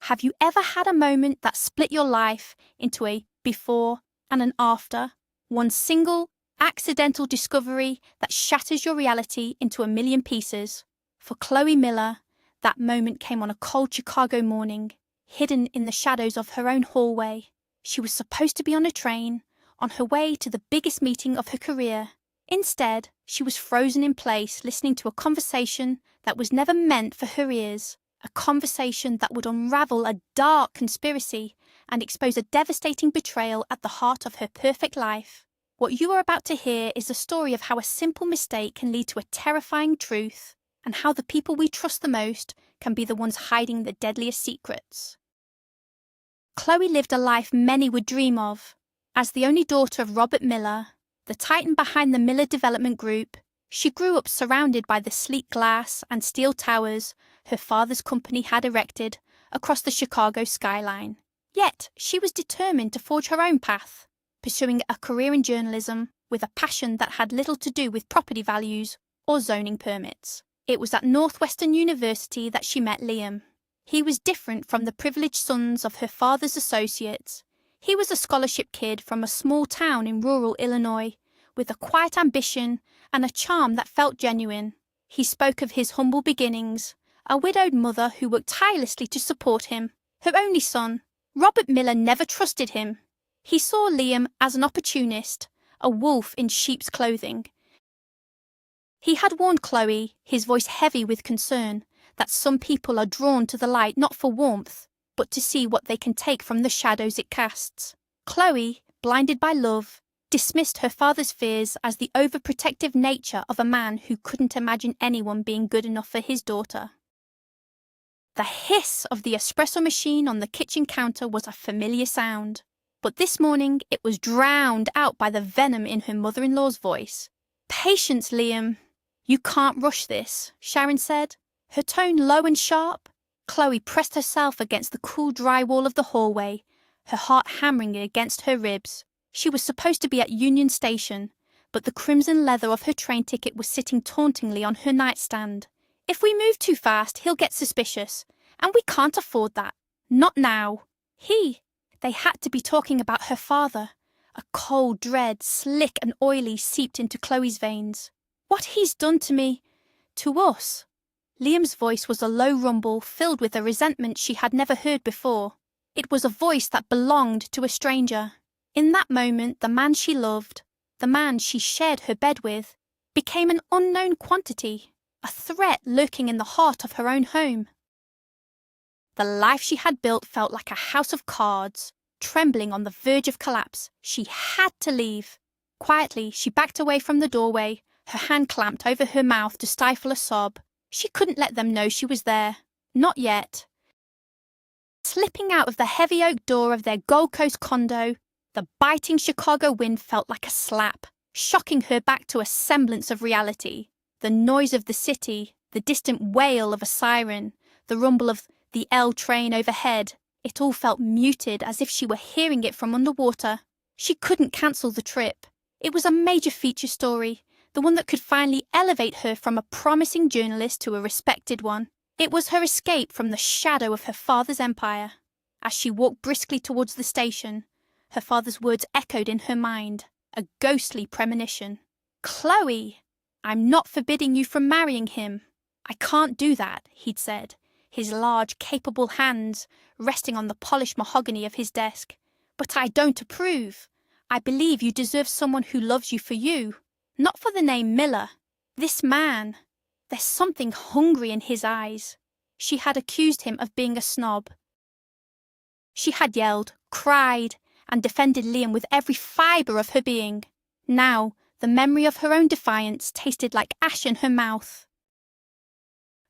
Have you ever had a moment that split your life into a before and an after? One single, accidental discovery that shatters your reality into a million pieces. For Chloe Miller, that moment came on a cold Chicago morning, hidden in the shadows of her own hallway. She was supposed to be on a train, on her way to the biggest meeting of her career. Instead, she was frozen in place listening to a conversation that was never meant for her ears. A conversation that would unravel a dark conspiracy and expose a devastating betrayal at the heart of her perfect life. What you are about to hear is the story of how a simple mistake can lead to a terrifying truth, and how the people we trust the most can be the ones hiding the deadliest secrets. Chloe lived a life many would dream of. As the only daughter of Robert Miller, the titan behind the Miller Development Group, she grew up surrounded by the sleek glass and steel towers her father's company had erected across the Chicago skyline. Yet she was determined to forge her own path, pursuing a career in journalism with a passion that had little to do with property values or zoning permits. It was at Northwestern University that she met Liam. He was different from the privileged sons of her father's associates. He was a scholarship kid from a small town in rural Illinois, with a quiet ambition and a charm that felt genuine. He spoke of his humble beginnings, a widowed mother who worked tirelessly to support him, her only son. Robert Miller never trusted him. He saw Liam as an opportunist, a wolf in sheep's clothing. He had warned Chloe, his voice heavy with concern, that some people are drawn to the light not for warmth, but to see what they can take from the shadows it casts. Chloe, blinded by love, dismissed her father's fears as the overprotective nature of a man who couldn't imagine anyone being good enough for his daughter. The hiss of the espresso machine on the kitchen counter was a familiar sound, but this morning it was drowned out by the venom in her mother-in-law's voice. "Patience, Liam. You can't rush this," Sharon said, her tone low and sharp. Chloe pressed herself against the cool dry wall of the hallway, her heart hammering against her ribs. She was supposed to be at Union Station, but the crimson leather of her train ticket was sitting tauntingly on her nightstand. If we move too fast, he'll get suspicious, and we can't afford that. Not now. They had to be talking about her father. A cold dread, slick and oily, seeped into Chloe's veins. What he's done to me, to us. Liam's voice was a low rumble filled with a resentment she had never heard before. It was a voice that belonged to a stranger. In that moment, the man she loved, the man she shared her bed with, became an unknown quantity, a threat lurking in the heart of her own home. The life she had built felt like a house of cards, trembling on the verge of collapse. She had to leave. Quietly, she backed away from the doorway, her hand clamped over her mouth to stifle a sob. She couldn't let them know she was there. Not yet. Slipping out of the heavy oak door of their Gold Coast condo, the biting Chicago wind felt like a slap, shocking her back to a semblance of reality. The noise of the city, the distant wail of a siren, the rumble of the L train overhead, it all felt muted as if she were hearing it from underwater. She couldn't cancel the trip. It was a major feature story, the one that could finally elevate her from a promising journalist to a respected one. It was her escape from the shadow of her father's empire. As she walked briskly towards the station, her father's words echoed in her mind, a ghostly premonition. "Chloe, I'm not forbidding you from marrying him. I can't do that," he'd said, his large, capable hands resting on the polished mahogany of his desk. "But I don't approve. I believe you deserve someone who loves you for you, not for the name Miller. This man, there's something hungry in his eyes." She had accused him of being a snob. She had yelled, cried, and defended Liam with every fibre of her being. Now, the memory of her own defiance tasted like ash in her mouth.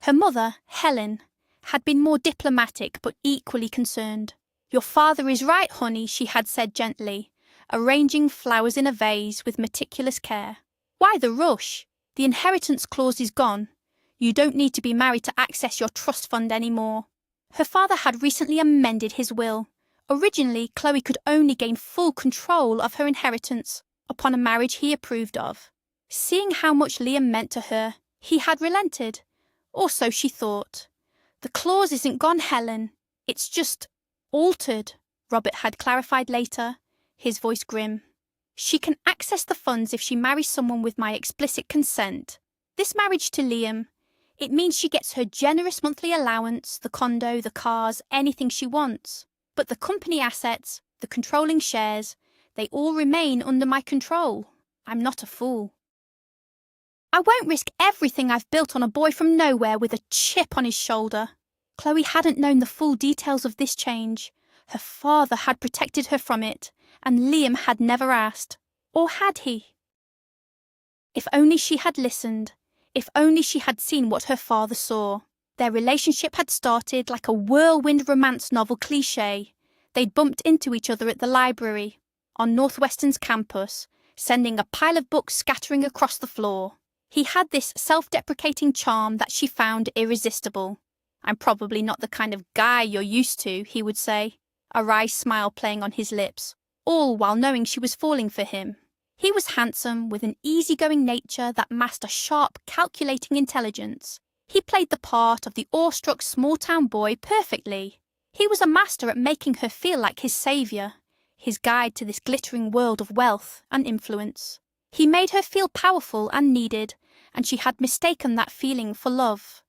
Her mother, Helen, had been more diplomatic but equally concerned. "Your father is right, honey," she had said gently, arranging flowers in a vase with meticulous care. "Why the rush? The inheritance clause is gone. You don't need to be married to access your trust fund anymore." Her father had recently amended his will. Originally, Chloe could only gain full control of her inheritance upon a marriage he approved of. Seeing how much Liam meant to her, he had relented. Or so she thought. "The clause isn't gone, Helen. It's just altered, Robert had clarified later, his voice grim. She can access the funds if she marries someone with my explicit consent. This marriage to Liam, it means she gets her generous monthly allowance, the condo, the cars, anything she wants. But the company assets, the controlling shares, they all remain under my control. I'm not a fool. I won't risk everything I've built on a boy from nowhere with a chip on his shoulder. Chloe hadn't known the full details of this change. Her father had protected her from it, and Liam had never asked. Or had he? If only she had listened. If only she had seen what her father saw. Their relationship had started like a whirlwind romance novel cliché. They'd bumped into each other at the library, on Northwestern's campus, sending a pile of books scattering across the floor. He had this self-deprecating charm that she found irresistible. I'm probably not the kind of guy you're used to, he would say, a wry smile playing on his lips, all while knowing she was falling for him. He was handsome, with an easygoing nature that masked a sharp, calculating intelligence. He played the part of the awestruck small-town boy perfectly. He was a master at making her feel like his saviour, his guide to this glittering world of wealth and influence. He made her feel powerful and needed, and she had mistaken that feeling for love.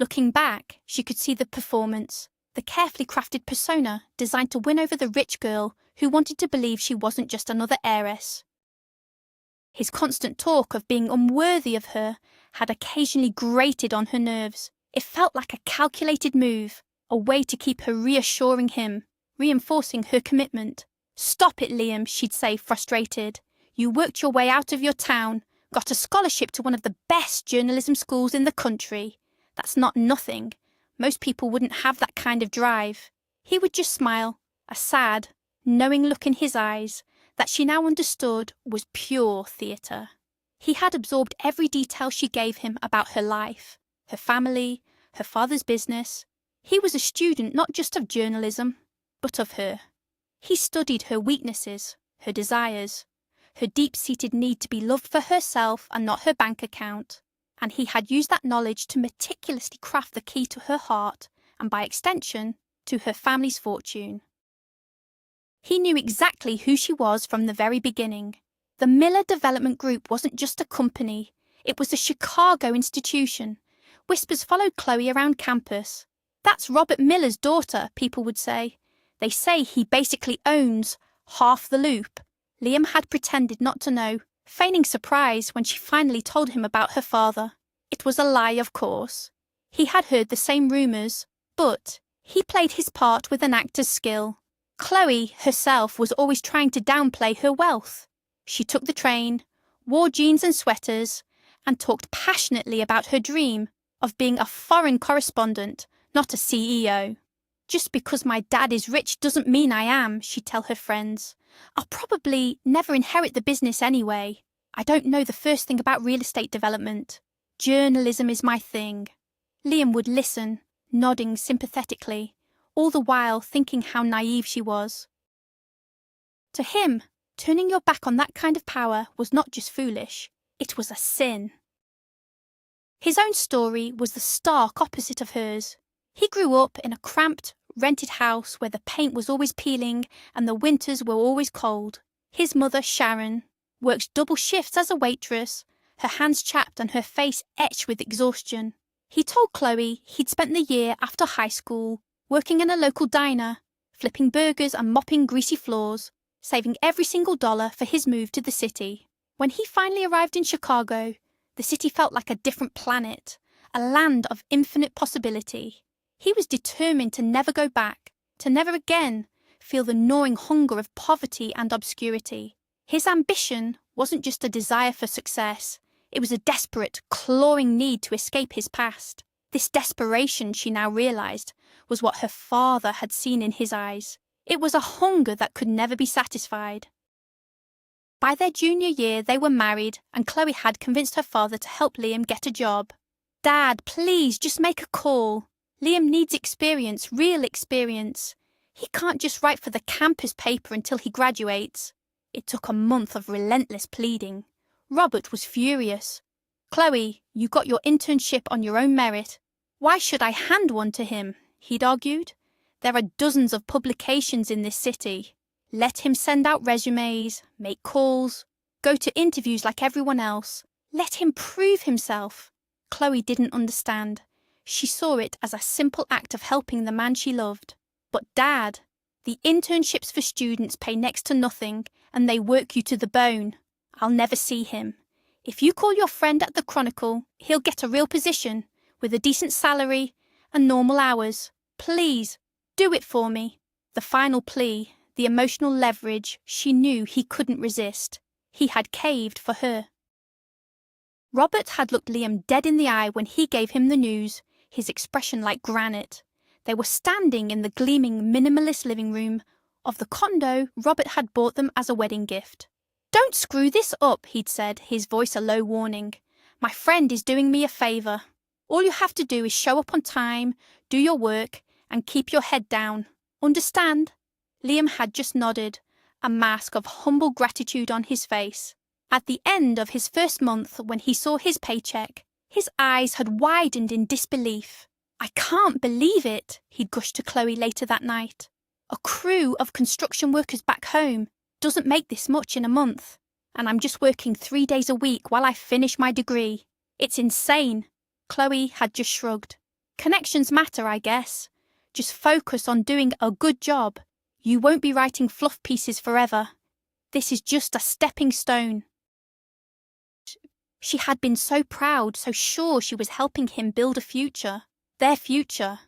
Looking back, she could see the performance, the carefully crafted persona designed to win over the rich girl who wanted to believe she wasn't just another heiress. His constant talk of being unworthy of her had occasionally grated on her nerves. It felt like a calculated move, a way to keep her reassuring him, reinforcing her commitment. "Stop it, Liam," she'd say, frustrated. "You worked your way out of your town, got a scholarship to one of the best journalism schools in the country. That's not nothing. Most people wouldn't have that kind of drive." He would just smile, a sad, knowing look in his eyes that she now understood was pure theatre. He had absorbed every detail she gave him about her life, her family, her father's business. He was a student not just of journalism, but of her. He studied her weaknesses, her desires, her deep-seated need to be loved for herself and not her bank account, and he had used that knowledge to meticulously craft the key to her heart and, by extension, to her family's fortune. He knew exactly who she was from the very beginning. The Miller Development Group wasn't just a company, it was a Chicago institution. Whispers followed Chloe around campus. "That's Robert Miller's daughter," people would say. "They say he basically owns half the loop." Liam had pretended not to know, feigning surprise when she finally told him about her father. It was a lie, of course. He had heard the same rumours, but he played his part with an actor's skill. Chloe herself was always trying to downplay her wealth. She took the train, wore jeans and sweaters, and talked passionately about her dream of being a foreign correspondent, not a CEO. "Just because my dad is rich doesn't mean I am," she'd tell her friends. "I'll probably never inherit the business anyway. I don't know the first thing about real estate development. Journalism is my thing." Liam would listen, nodding sympathetically, all the while thinking how naive she was. To him, turning your back on that kind of power was not just foolish, it was a sin. His own story was the stark opposite of hers. He grew up in a cramped, rented house where the paint was always peeling and the winters were always cold. His mother, Sharon, worked double shifts as a waitress, her hands chapped and her face etched with exhaustion. He told Chloe he'd spent the year after high school working in a local diner, flipping burgers and mopping greasy floors, saving every single dollar for his move to the city. When he finally arrived in Chicago, the city felt like a different planet, a land of infinite possibility. He was determined to never go back, to never again feel the gnawing hunger of poverty and obscurity. His ambition wasn't just a desire for success, it was a desperate, clawing need to escape his past. This desperation, she now realised, was what her father had seen in his eyes. It was a hunger that could never be satisfied. By their junior year, they were married, and Chloe had convinced her father to help Liam get a job. "Dad, please, just make a call. Liam needs experience, real experience. He can't just write for the campus paper until he graduates." It took a month of relentless pleading. Robert was furious. "Chloe, you got your internship on your own merit. Why should I hand one to him?" he'd argued. There are dozens of publications in this city. Let him send out resumes, make calls, go to interviews like everyone else. Let him prove himself. Chloe didn't understand. She saw it as a simple act of helping the man she loved. But Dad, the internships for students pay next to nothing and they work you to the bone. I'll never see him. If you call your friend at the Chronicle, he'll get a real position with a decent salary and normal hours. Please, do it for me. The final plea, the emotional leverage she knew he couldn't resist. He had caved for her. Robert had looked Liam dead in the eye when he gave him the news, his expression like granite. They were standing in the gleaming minimalist living room of the condo Robert had bought them as a wedding gift. "Don't screw this up," he'd said, his voice a low warning. "My friend is doing me a favour. All you have to do is show up on time, do your work, and keep your head down. Understand?" Liam had just nodded, a mask of humble gratitude on his face. At the end of his first month, when he saw his paycheck, his eyes had widened in disbelief. "I can't believe it," he'd gushed to Chloe later that night. "A crew of construction workers back home doesn't make this much in a month, and I'm just working 3 days a week while I finish my degree. It's insane." Chloe had just shrugged. "Connections matter, I guess. Just focus on doing a good job. You won't be writing fluff pieces forever. This is just a stepping stone." She had been so proud, so sure she was helping him build a future. Their future.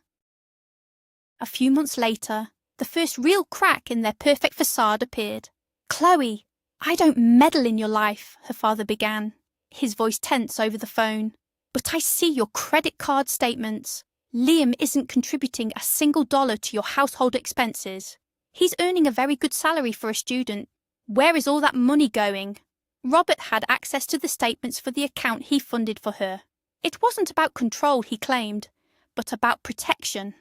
A few months later, the first real crack in their perfect facade appeared. "Chloe, I don't meddle in your life," her father began, his voice tense over the phone. "But I see your credit card statements. Liam isn't contributing a single dollar to your household expenses. He's earning a very good salary for a student. Where is all that money going?" Robert had access to the statements for the account he funded for her. It wasn't about control, he claimed, but about protection.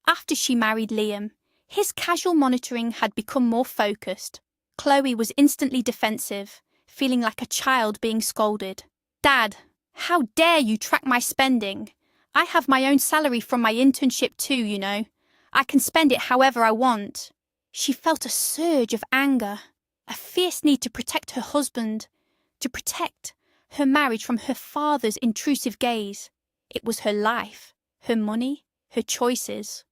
After she married Liam, his casual monitoring had become more focused. Chloe was instantly defensive, feeling like a child being scolded. "Dad, how dare you track my spending? I have my own salary from my internship too, you know. I can spend it however I want." She felt a surge of anger, a fierce need to protect her husband, to protect her marriage from her father's intrusive gaze. It was her life, her money, her choices.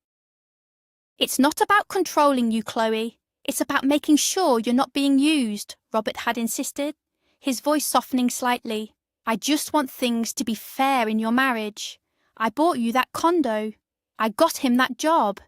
"It's not about controlling you, Chloe. It's about making sure you're not being used," Robert had insisted, his voice softening slightly. "I just want things to be fair in your marriage. I bought you that condo. I got him that job.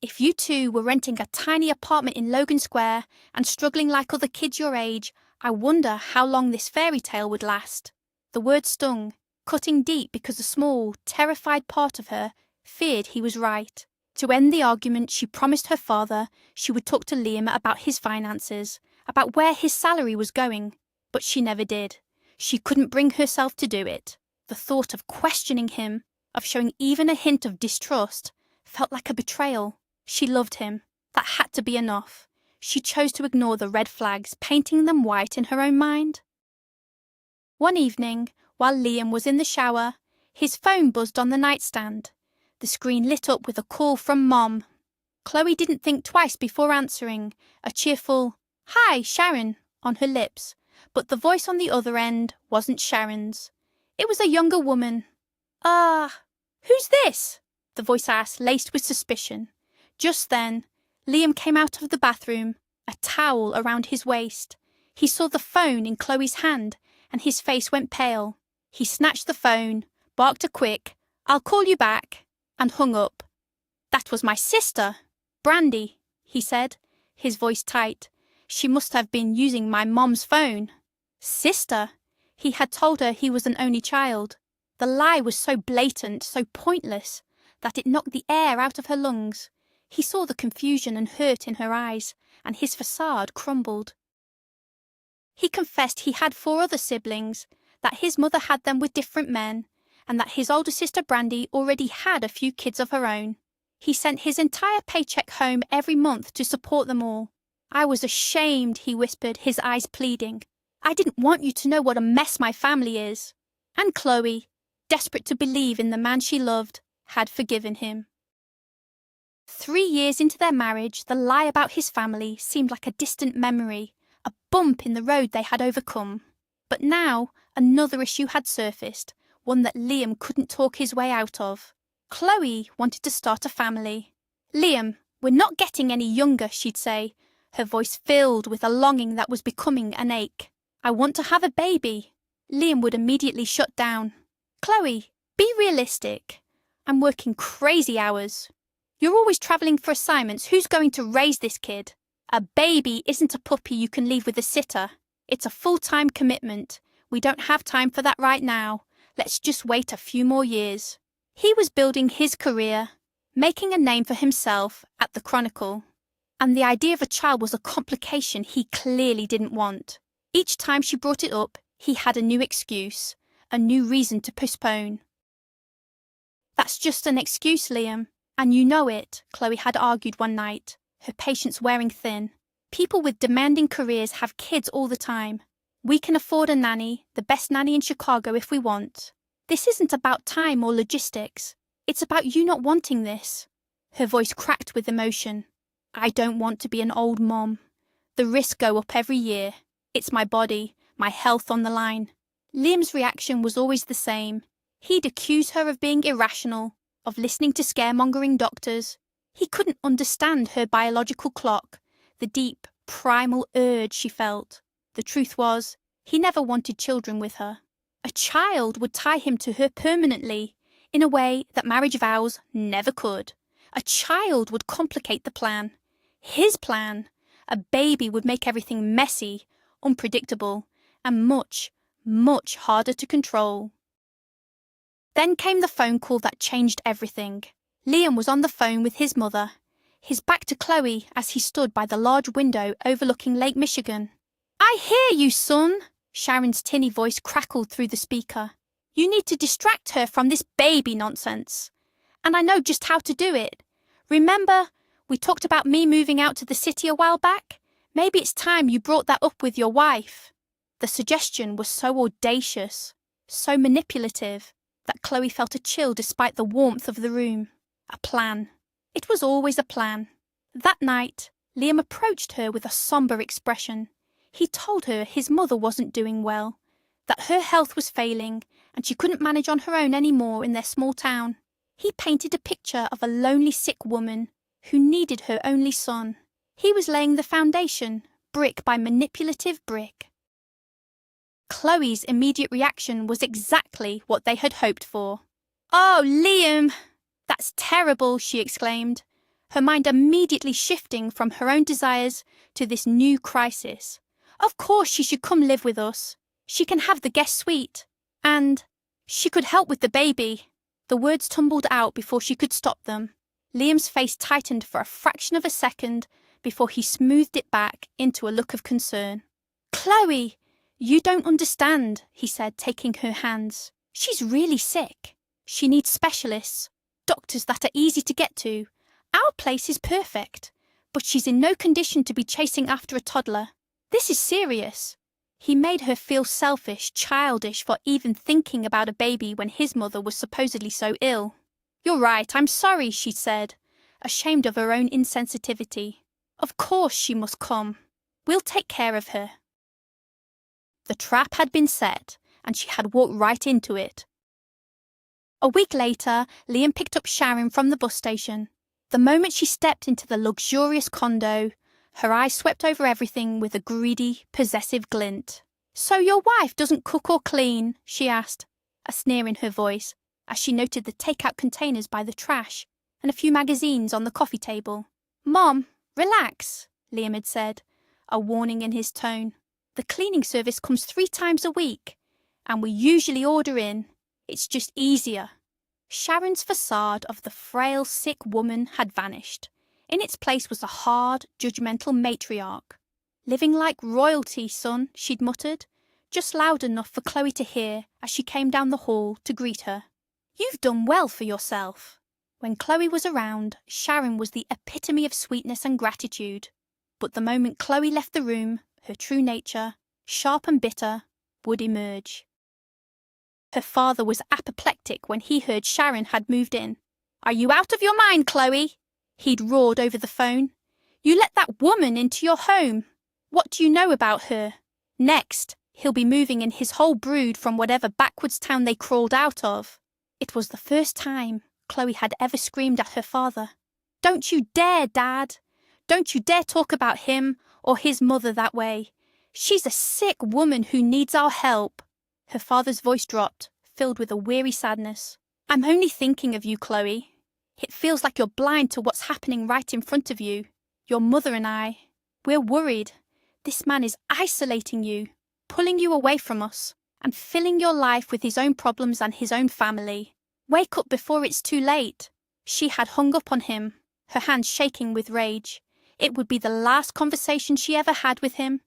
If you two were renting a tiny apartment in Logan Square and struggling like other kids your age, I wonder how long this fairy tale would last." The word stung, cutting deep because a small, terrified part of her feared he was right. To end the argument, she promised her father she would talk to Liam about his finances, about where his salary was going. But she never did. She couldn't bring herself to do it. The thought of questioning him, of showing even a hint of distrust, felt like a betrayal. She loved him. That had to be enough. She chose to ignore the red flags, painting them white in her own mind. One evening, while Liam was in the shower, his phone buzzed on the nightstand. The screen lit up with a call from Mom. Chloe didn't think twice before answering, a cheerful, "Hi, Sharon," on her lips, but the voice on the other end wasn't Sharon's. It was a younger woman. Who's this?" the voice asked, laced with suspicion. Just then, Liam came out of the bathroom, a towel around his waist. He saw the phone in Chloe's hand, and his face went pale. He snatched the phone, barked a quick, "I'll call you back," and hung up. "That was my sister, Brandy," he said, his voice tight. "She must have been using my mom's phone." Sister? He had told her he was an only child. The lie was so blatant, so pointless, that it knocked the air out of her lungs. He saw the confusion and hurt in her eyes, and his facade crumbled. He confessed he had 4 other siblings, that his mother had them with different men, and that his older sister Brandy already had a few kids of her own. He sent his entire paycheck home every month to support them all. "I was ashamed," he whispered, his eyes pleading. "I didn't want you to know what a mess my family is." And Chloe, desperate to believe in the man she loved, had forgiven him. 3 years into their marriage, the lie about his family seemed like a distant memory, a bump in the road they had overcome. But now, another issue had surfaced, one that Liam couldn't talk his way out of. Chloe wanted to start a family. "Liam, we're not getting any younger," she'd say, her voice filled with a longing that was becoming an ache. "I want to have a baby." Liam would immediately shut down. "Chloe, be realistic. I'm working crazy hours. You're always travelling for assignments. Who's going to raise this kid? A baby isn't a puppy you can leave with a sitter. It's a full-time commitment. We don't have time for that right now. Let's just wait a few more years." He was building his career, making a name for himself at the Chronicle. And the idea of a child was a complication he clearly didn't want. Each time she brought it up, he had a new excuse, a new reason to postpone. "That's just an excuse, Liam, and you know it," Chloe had argued one night, her patience wearing thin. "People with demanding careers have kids all the time. We can afford a nanny, the best nanny in Chicago if we want. This isn't about time or logistics. It's about you not wanting this." Her voice cracked with emotion. "I don't want to be an old mom. The risks go up every year. It's my body, my health on the line." Liam's reaction was always the same. He'd accuse her of being irrational, of listening to scaremongering doctors. He couldn't understand her biological clock, the deep, primal urge she felt. The truth was, he never wanted children with her. A child would tie him to her permanently, in a way that marriage vows never could. A child would complicate the plan. His plan. A baby would make everything messy, unpredictable, and much, much harder to control. Then came the phone call that changed everything. Liam was on the phone with his mother, his back to Chloe as he stood by the large window overlooking Lake Michigan. "I hear you, son," Sharon's tinny voice crackled through the speaker. "You need to distract her from this baby nonsense. And I know just how to do it. Remember, we talked about me moving out to the city a while back? Maybe it's time you brought that up with your wife." The suggestion was so audacious, so manipulative, that Chloe felt a chill despite the warmth of the room. A plan. It was always a plan. That night, Liam approached her with a sombre expression. He told her his mother wasn't doing well, that her health was failing, and she couldn't manage on her own any more in their small town. He painted a picture of a lonely sick woman who needed her only son. He was laying the foundation, brick by manipulative brick. Chloe's immediate reaction was exactly what they had hoped for. "Oh, Liam! That's terrible," she exclaimed, her mind immediately shifting from her own desires to this new crisis. "Of course she should come live with us. She can have the guest suite. And she could help with the baby." The words tumbled out before she could stop them. Liam's face tightened for a fraction of a second before he smoothed it back into a look of concern. "Chloe, you don't understand," he said, taking her hands. "She's really sick. She needs specialists, doctors that are easy to get to. Our place is perfect, but she's in no condition to be chasing after a toddler. This is serious." He made her feel selfish, childish for even thinking about a baby when his mother was supposedly so ill. "You're right, I'm sorry," she said, ashamed of her own insensitivity. "Of course she must come. We'll take care of her." The trap had been set, and she had walked right into it. A week later, Liam picked up Sharon from the bus station. The moment she stepped into the luxurious condo, her eyes swept over everything with a greedy, possessive glint. "So your wife doesn't cook or clean?" she asked, a sneer in her voice, as she noted the take-out containers by the trash and a few magazines on the coffee table. "Mom, relax," Liam had said, a warning in his tone. "The cleaning service comes 3 times a week, and we usually order in. It's just easier." Sharon's facade of the frail, sick woman had vanished. In its place was a hard, judgmental matriarch. "Living like royalty, son," she'd muttered, just loud enough for Chloe to hear as she came down the hall to greet her. "You've done well for yourself." When Chloe was around, Sharon was the epitome of sweetness and gratitude. But the moment Chloe left the room, her true nature, sharp and bitter, would emerge. Her father was apoplectic when he heard Sharon had moved in. "Are you out of your mind, Chloe?" He'd roared over the phone. "You let that woman into your home. What do you know about her?" Next, he'll be moving in his whole brood from whatever backwoods town they crawled out of. It was the first time Chloe had ever screamed at her father. "Don't you dare, Dad! Don't you dare talk about him or his mother that way. She's a sick woman who needs our help." Her father's voice dropped, filled with a weary sadness. "I'm only thinking of you, Chloe. It feels like you're blind to what's happening right in front of you. Your mother and I, we're worried. This man is isolating you, pulling you away from us, and filling your life with his own problems and his own family. Wake up before it's too late." She had hung up on him, her hands shaking with rage. It would be the last conversation she ever had with him.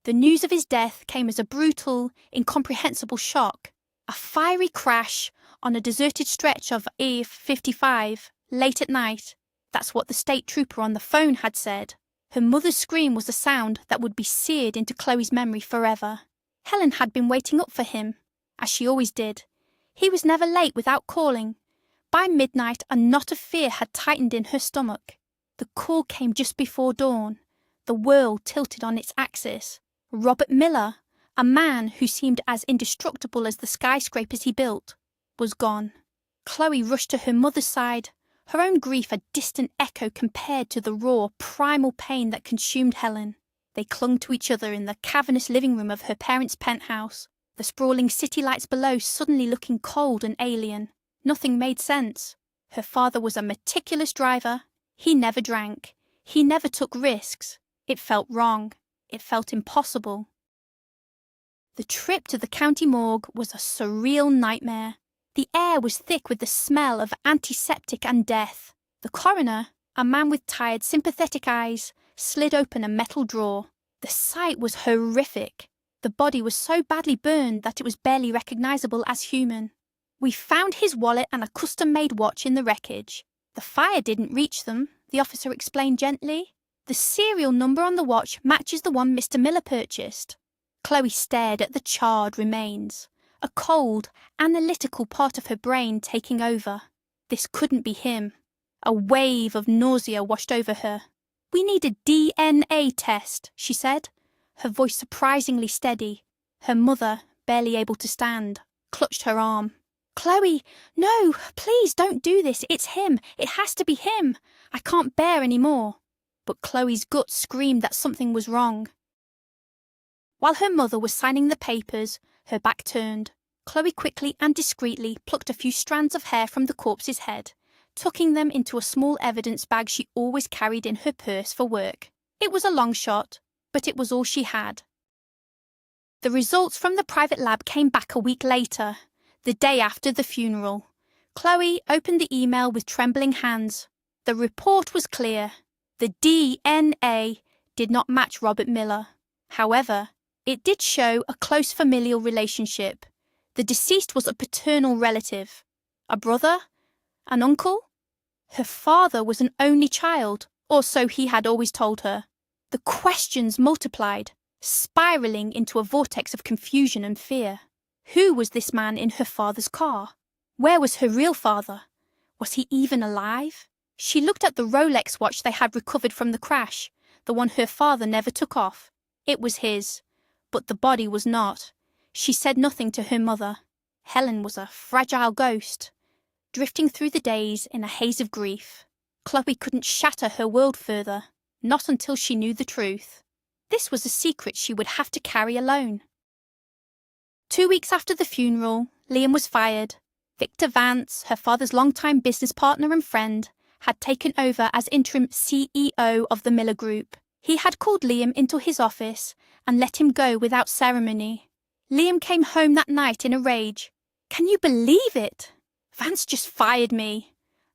The news of his death came as a brutal, incomprehensible shock. A fiery crash on a deserted stretch of I-55, late at night. That's what the state trooper on the phone had said. Her mother's scream was a sound that would be seared into Chloe's memory forever. Helen had been waiting up for him, as she always did. He was never late without calling. By midnight, a knot of fear had tightened in her stomach. The call came just before dawn. The world tilted on its axis. Robert Miller, a man who seemed as indestructible as the skyscrapers he built, was gone. Chloe rushed to her mother's side, her own grief a distant echo compared to the raw, primal pain that consumed Helen. They clung to each other in the cavernous living room of her parents' penthouse, the sprawling city lights below suddenly looking cold and alien. Nothing made sense. Her father was a meticulous driver. He never drank. He never took risks. It felt wrong. It felt impossible. The trip to the county morgue was a surreal nightmare. The air was thick with the smell of antiseptic and death. The coroner, a man with tired, sympathetic eyes, slid open a metal drawer. The sight was horrific. The body was so badly burned that it was barely recognizable as human. "We found his wallet and a custom-made watch in the wreckage. The fire didn't reach them," the officer explained gently. "The serial number on the watch matches the one Mr. Miller purchased." Chloe stared at the charred remains, a cold, analytical part of her brain taking over. This couldn't be him. A wave of nausea washed over her. "We need a DNA test," she said, her voice surprisingly steady. Her mother, barely able to stand, clutched her arm. "Chloe, no, please don't do this. It's him. It has to be him. I can't bear any more." But Chloe's gut screamed that something was wrong. While her mother was signing the papers, her back turned, Chloe quickly and discreetly plucked a few strands of hair from the corpse's head, tucking them into a small evidence bag she always carried in her purse for work. It was a long shot, but it was all she had. The results from the private lab came back a week later, the day after the funeral. Chloe opened the email with trembling hands. The report was clear. The DNA did not match Robert Miller. However, it did show a close familial relationship. The deceased was a paternal relative. A brother? An uncle? Her father was an only child, or so he had always told her. The questions multiplied, spiraling into a vortex of confusion and fear. Who was this man in her father's car? Where was her real father? Was he even alive? She looked at the Rolex watch they had recovered from the crash, the one her father never took off. It was his, but the body was not. She said nothing to her mother. Helen was a fragile ghost, drifting through the days in a haze of grief. Chloe couldn't shatter her world further, not until she knew the truth. This was a secret she would have to carry alone. 2 weeks after the funeral, Liam was fired. Victor Vance, her father's longtime business partner and friend, had taken over as interim CEO of the Miller Group. He had called Liam into his office and let him go without ceremony. Liam came home that night in a rage. "Can you believe it? Vance just fired me.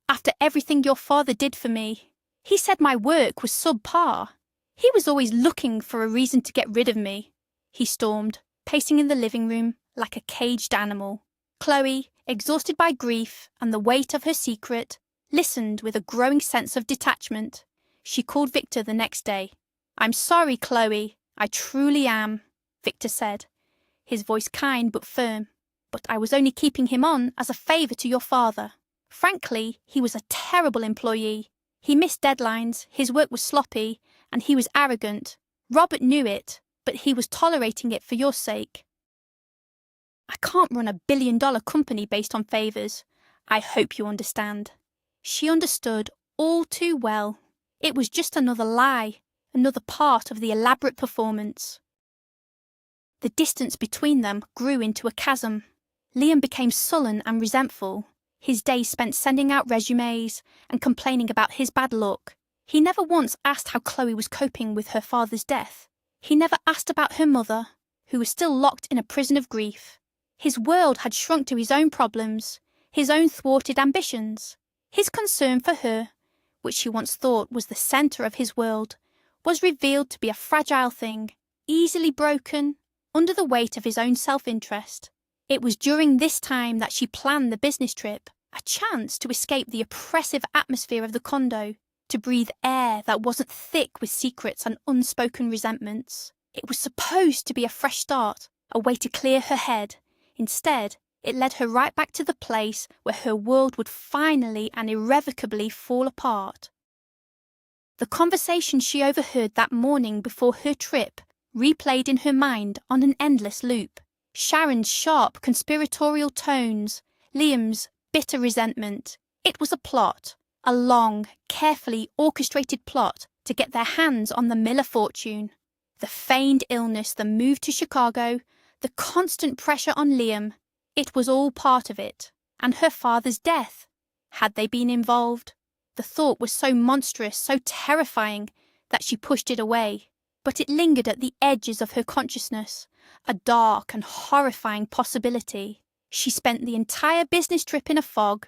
After everything your father did for me. He said my work was subpar. He was always looking for a reason to get rid of me," he stormed, pacing in the living room like a caged animal. Chloe, exhausted by grief and the weight of her secret, listened with a growing sense of detachment. She called Victor the next day. "I'm sorry, Chloe. I truly am," Victor said, his voice kind but firm. "But I was only keeping him on as a favour to your father. Frankly, he was a terrible employee. He missed deadlines, his work was sloppy, and he was arrogant. Robert knew it, but he was tolerating it for your sake. I can't run $1 billion company based on favours. I hope you understand. She understood all too well. It was just another lie, another part of the elaborate performance. The distance between them grew into a chasm. Liam became sullen and resentful. His days spent sending out resumes and complaining about his bad luck. He never once asked how Chloe was coping with her father's death. He never asked about her mother, who was still locked in a prison of grief. His world had shrunk to his own problems, his own thwarted ambitions. His concern for her, which he once thought was the centre of his world, was revealed to be a fragile thing, easily broken, under the weight of his own self-interest. It was during this time that she planned the business trip, a chance to escape the oppressive atmosphere of the condo, to breathe air that wasn't thick with secrets and unspoken resentments. It was supposed to be a fresh start, a way to clear her head. Instead, it led her right back to the place where her world would finally and irrevocably fall apart. The conversation she overheard that morning before her trip replayed in her mind on an endless loop. Sharon's sharp conspiratorial tones, Liam's bitter resentment. It was a plot, a long, carefully orchestrated plot to get their hands on the Miller fortune. The feigned illness, the move to Chicago, the constant pressure on Liam. It was all part of it. And her father's death. Had they been involved? The thought was so monstrous, so terrifying, that she pushed it away. But it lingered at the edges of her consciousness, a dark and horrifying possibility. She spent the entire business trip in a fog,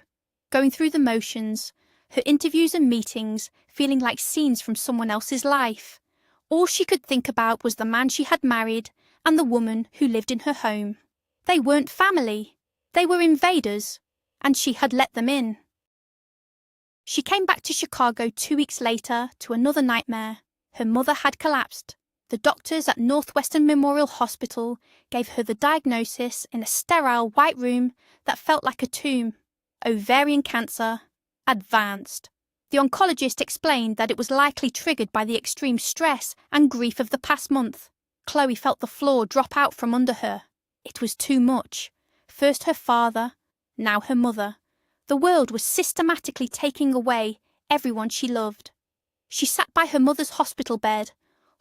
going through the motions, her interviews and meetings feeling like scenes from someone else's life. All she could think about was the man she had married and the woman who lived in her home. They weren't family. They were invaders, and she had let them in. She came back to Chicago 2 weeks later to another nightmare. Her mother had collapsed. The doctors at Northwestern Memorial Hospital gave her the diagnosis in a sterile white room that felt like a tomb. Ovarian cancer. Advanced. The oncologist explained that it was likely triggered by the extreme stress and grief of the past month. Chloe felt the floor drop out from under her. It was too much. First her father, now her mother. The world was systematically taking away everyone she loved. She sat by her mother's hospital bed,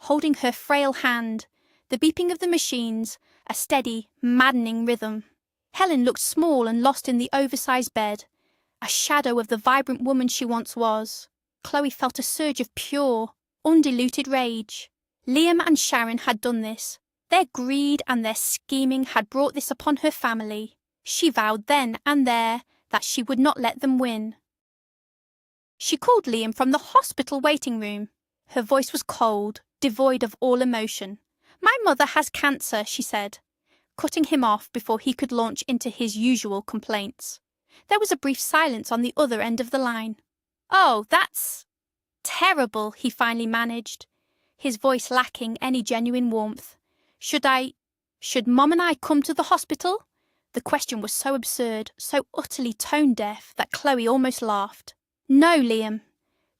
holding her frail hand, the beeping of the machines, a steady, maddening rhythm. Helen looked small and lost in the oversized bed, a shadow of the vibrant woman she once was. Chloe felt a surge of pure, undiluted rage. Liam and Sharon had done this. Their greed and their scheming had brought this upon her family. She vowed then and there that she would not let them win. She called Liam from the hospital waiting room. Her voice was cold, devoid of all emotion. "My mother has cancer," she said, cutting him off before he could launch into his usual complaints. There was a brief silence on the other end of the line. "Oh, that's terrible," he finally managed, his voice lacking any genuine warmth. Should Mom and I come to the hospital?" The question was so absurd, so utterly tone-deaf, that Chloe almost laughed. "No, Liam.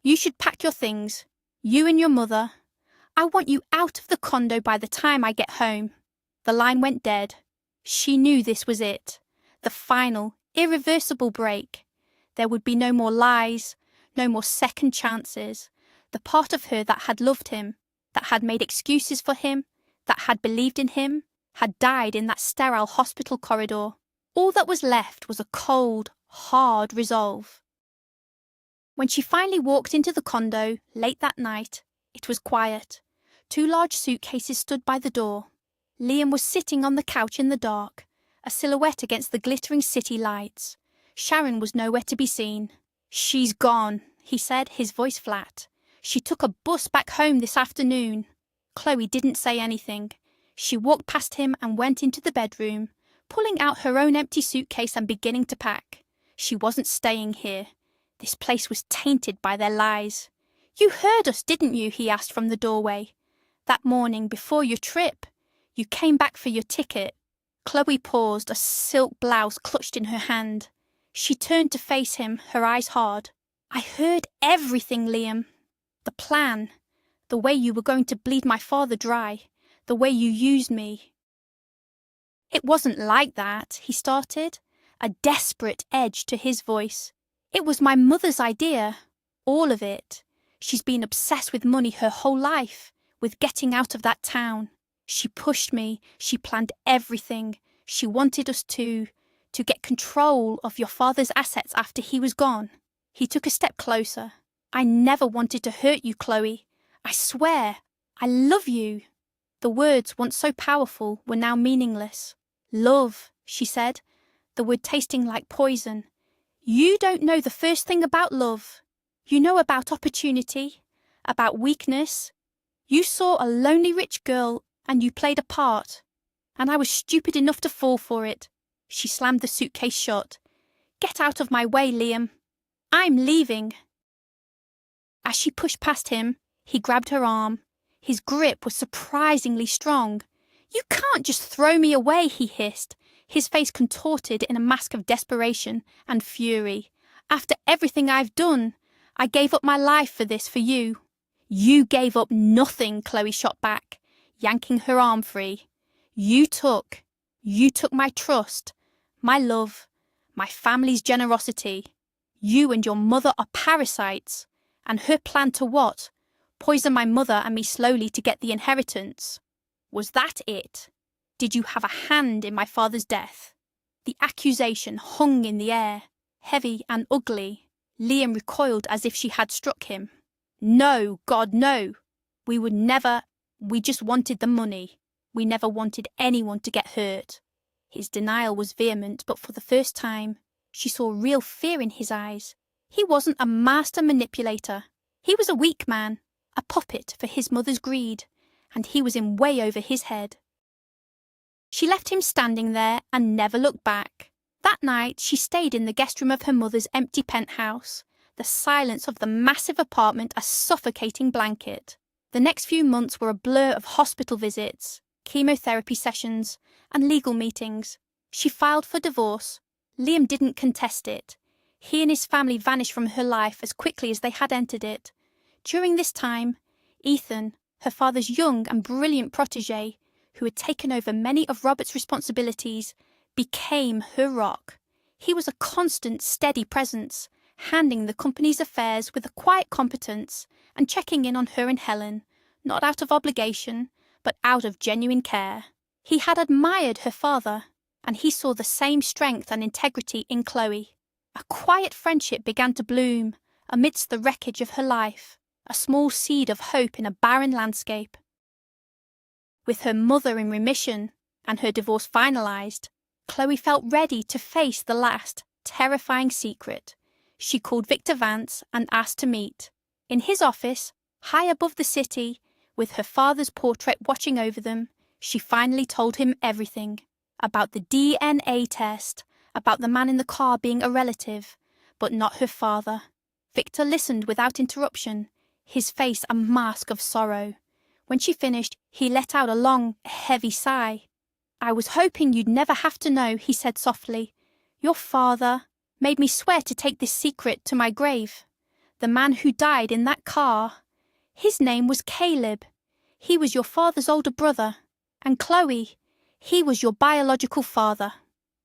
You should pack your things. You and your mother. I want you out of the condo by the time I get home." The line went dead. She knew this was it. The final, irreversible break. There would be no more lies, no more second chances. The part of her that had loved him, that had made excuses for him, that had believed in him, had died in that sterile hospital corridor. All that was left was a cold, hard resolve. When she finally walked into the condo, late that night, it was quiet. 2 large suitcases stood by the door. Liam was sitting on the couch in the dark, a silhouette against the glittering city lights. Sharon was nowhere to be seen. "She's gone," he said, his voice flat. "She took a bus back home this afternoon." Chloe didn't say anything. She walked past him and went into the bedroom, pulling out her own empty suitcase and beginning to pack. She wasn't staying here. This place was tainted by their lies. "You heard us, didn't you?" he asked from the doorway. "That morning, before your trip. You came back for your ticket." Chloe paused, a silk blouse clutched in her hand. She turned to face him, her eyes hard. "I heard everything, Liam. The plan, the way you were going to bleed my father dry, the way you used me." "It wasn't like that," he started, a desperate edge to his voice. "It was my mother's idea. All of it. She's been obsessed with money her whole life, with getting out of that town. She pushed me, she planned everything. She wanted us to get control of your father's assets after he was gone." He took a step closer. "I never wanted to hurt you, Chloe. I swear, I love you." The words, once so powerful, were now meaningless. "Love," she said, the word tasting like poison. "You don't know the first thing about love. You know about opportunity, about weakness. You saw a lonely rich girl and you played a part. And I was stupid enough to fall for it." She slammed the suitcase shut. "Get out of my way, Liam. I'm leaving." As she pushed past him, he grabbed her arm. His grip was surprisingly strong. "You can't just throw me away," he hissed, his face contorted in a mask of desperation and fury. "After everything I've done, I gave up my life for this, for you." "You gave up nothing," Chloe shot back, yanking her arm free. You took my trust, my love, my family's generosity. You and your mother are parasites. And her plan to what? Poison my mother and me slowly to get the inheritance. Was that it? Did you have a hand in my father's death?" The accusation hung in the air, heavy and ugly. Liam recoiled as if she had struck him. "No, God, no. We just wanted the money. We never wanted anyone to get hurt." His denial was vehement, but for the first time, she saw real fear in his eyes. He wasn't a master manipulator. He was a weak man, a puppet for his mother's greed, and he was in way over his head. She left him standing there and never looked back. That night, she stayed in the guest room of her mother's empty penthouse, the silence of the massive apartment a suffocating blanket. The next few months were a blur of hospital visits, chemotherapy sessions, and legal meetings. She filed for divorce. Liam didn't contest it. He and his family vanished from her life as quickly as they had entered it. During this time, Ethan, her father's young and brilliant protégé, who had taken over many of Robert's responsibilities, became her rock. He was a constant, steady presence, handling the company's affairs with a quiet competence and checking in on her and Helen, not out of obligation, but out of genuine care. He had admired her father, and he saw the same strength and integrity in Chloe. A quiet friendship began to bloom amidst the wreckage of her life, a small seed of hope in a barren landscape. With her mother in remission and her divorce finalized, Chloe felt ready to face the last, terrifying secret. She called Victor Vance and asked to meet. In his office, high above the city, with her father's portrait watching over them, she finally told him everything. About the DNA test, about the man in the car being a relative, but not her father. Victor listened without interruption, his face a mask of sorrow. When she finished, he let out a long, heavy sigh. "I was hoping you'd never have to know," he said softly. "Your father made me swear to take this secret to my grave. The man who died in that car, his name was Caleb. He was your father's older brother. And Chloe, he was your biological father."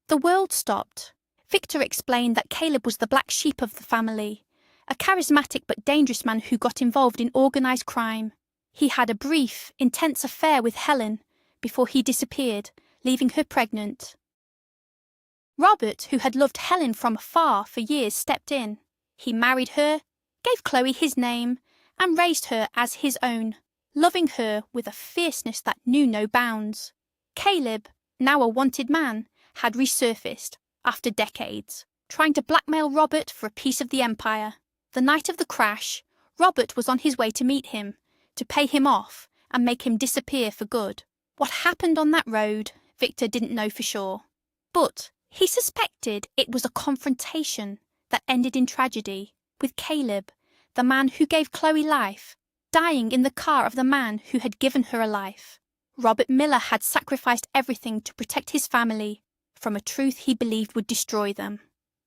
The world stopped. Victor explained that Caleb was the black sheep of the family, a charismatic but dangerous man who got involved in organized crime. He had a brief, intense affair with Helen before he disappeared, leaving her pregnant. Robert, who had loved Helen from afar for years, stepped in. He married her, gave Chloe his name, and raised her as his own, loving her with a fierceness that knew no bounds. Caleb, now a wanted man, had resurfaced, after decades, trying to blackmail Robert for a piece of the empire. The night of the crash, Robert was on his way to meet him, to pay him off and make him disappear for good. What happened on that road, Victor didn't know for sure. But he suspected it was a confrontation that ended in tragedy, with Caleb, the man who gave Chloe life, dying in the car of the man who had given her a life. Robert Miller had sacrificed everything to protect his family from a truth he believed would destroy them.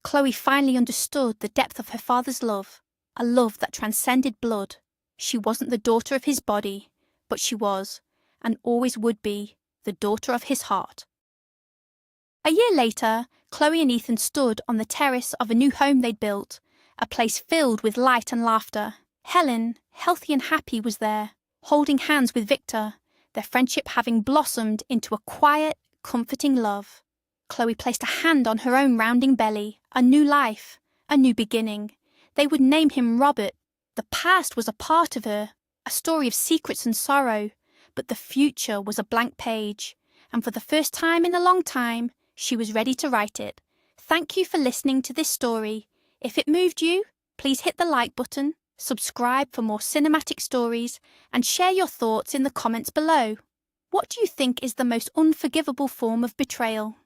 Chloe finally understood the depth of her father's love, a love that transcended blood. She wasn't the daughter of his body, but she was, and always would be, the daughter of his heart. A year later, Chloe and Ethan stood on the terrace of a new home they'd built, a place filled with light and laughter. Helen, healthy and happy, was there, holding hands with Victor, their friendship having blossomed into a quiet, comforting love. Chloe placed a hand on her own rounding belly, a new life, a new beginning. They would name him Robert. The past was a part of her, a story of secrets and sorrow, but the future was a blank page, and for the first time in a long time, she was ready to write it. Thank you for listening to this story. If it moved you, please hit the like button, subscribe for more cinematic stories, and share your thoughts in the comments below. What do you think is the most unforgivable form of betrayal?